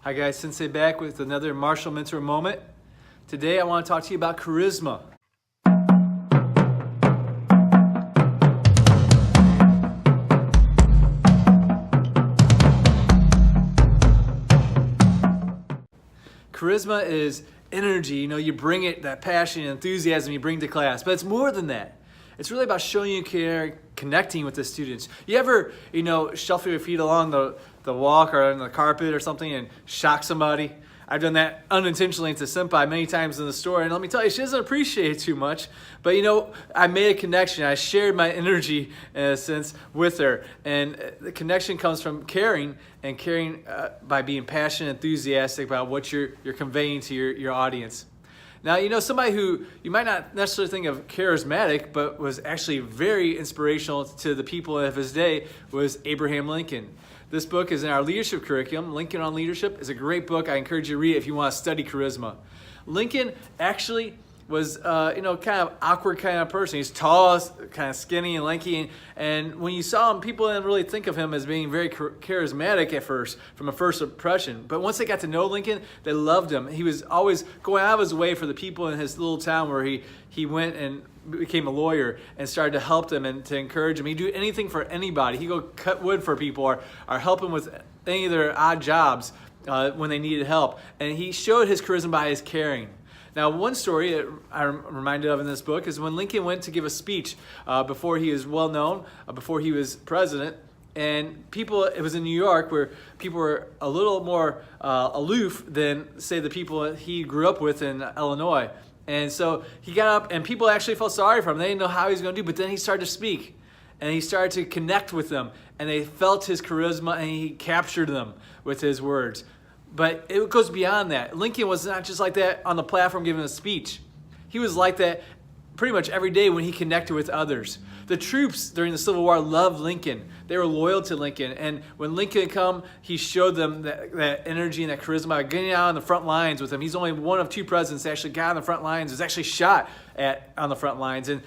Hi guys, Sensei back with another martial mentor moment. Today I want to talk to you about charisma. Charisma is energy, you bring it, that passion and enthusiasm you bring to class, but it's more than that. It's really about showing you care, connecting with the students. You ever, shuffle your feet along the walk or on the carpet or something and shock somebody? I've done that unintentionally to Senpai many times in the store, and let me tell you, she doesn't appreciate it too much, but I made a connection. I shared my energy, in a sense, with her, and the connection comes from caring, and caring by being passionate, enthusiastic about what you're conveying to your audience. Now, somebody who you might not necessarily think of charismatic, but was actually very inspirational to the people of his day was Abraham Lincoln. This book is in our leadership curriculum. Lincoln on Leadership is a great book. I encourage you to read it if you want to study charisma. Lincoln actually was, kind of awkward kind of person. He's tall, kind of skinny and lanky, and when you saw him, people didn't really think of him as being very charismatic at first, from a first impression. But once they got to know Lincoln, they loved him. He was always going out of his way for the people in his little town where he went and became a lawyer and started to help them and to encourage them. He'd do anything for anybody. He'd go cut wood for people or help them with any of their odd jobs when they needed help. And he showed his charisma by his caring. Now, one story that I'm reminded of in this book is when Lincoln went to give a speech before he was well known, before he was president, and it was in New York where people were a little more aloof than, say, the people he grew up with in Illinois. And so he got up and people actually felt sorry for him. They didn't know how he was going to do, but then he started to speak and he started to connect with them and they felt his charisma and he captured them with his words. But it goes beyond that. Lincoln was not just like that on the platform giving a speech. He was like that pretty much every day when he connected with others. The troops during the Civil War loved Lincoln. They were loyal to Lincoln. And when Lincoln came, he showed them that energy and that charisma by getting out on the front lines with him. He's only one of two presidents that actually got on the front lines, was actually shot on the front lines. And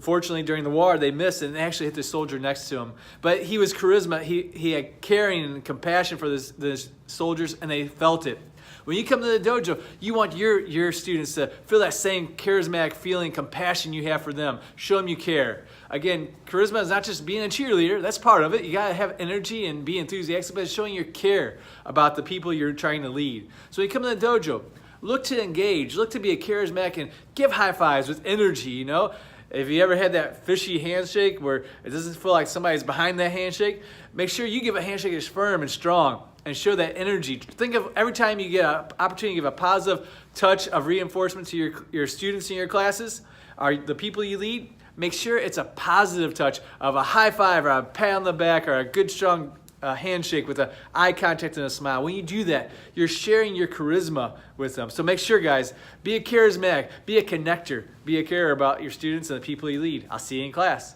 fortunately, during the war, they missed and they actually hit the soldier next to him. But he was charisma. He had caring and compassion for the soldiers, and they felt it. When you come to the dojo, you want your students to feel that same charismatic feeling, compassion you have for them. Show them you care. Again, charisma is not just being a cheerleader. That's part of it. You got to have energy and be enthusiastic, but it's showing your care about the people you're trying to lead. So when you come to the dojo, look to engage, look to be a charismatic, and give high fives with energy, If you ever had that fishy handshake where it doesn't feel like somebody's behind that handshake, make sure you give a handshake that's firm and strong and show that energy. Think of every time you get an opportunity to give a positive touch of reinforcement to your students in your classes, or the people you lead, make sure it's a positive touch of a high five or a pat on the back or a good strong handshake with an eye contact and a smile. When you do that, you're sharing your charisma with them. So make sure, guys, be a charismatic, be a connector, be a carer about your students and the people you lead. I'll see you in class.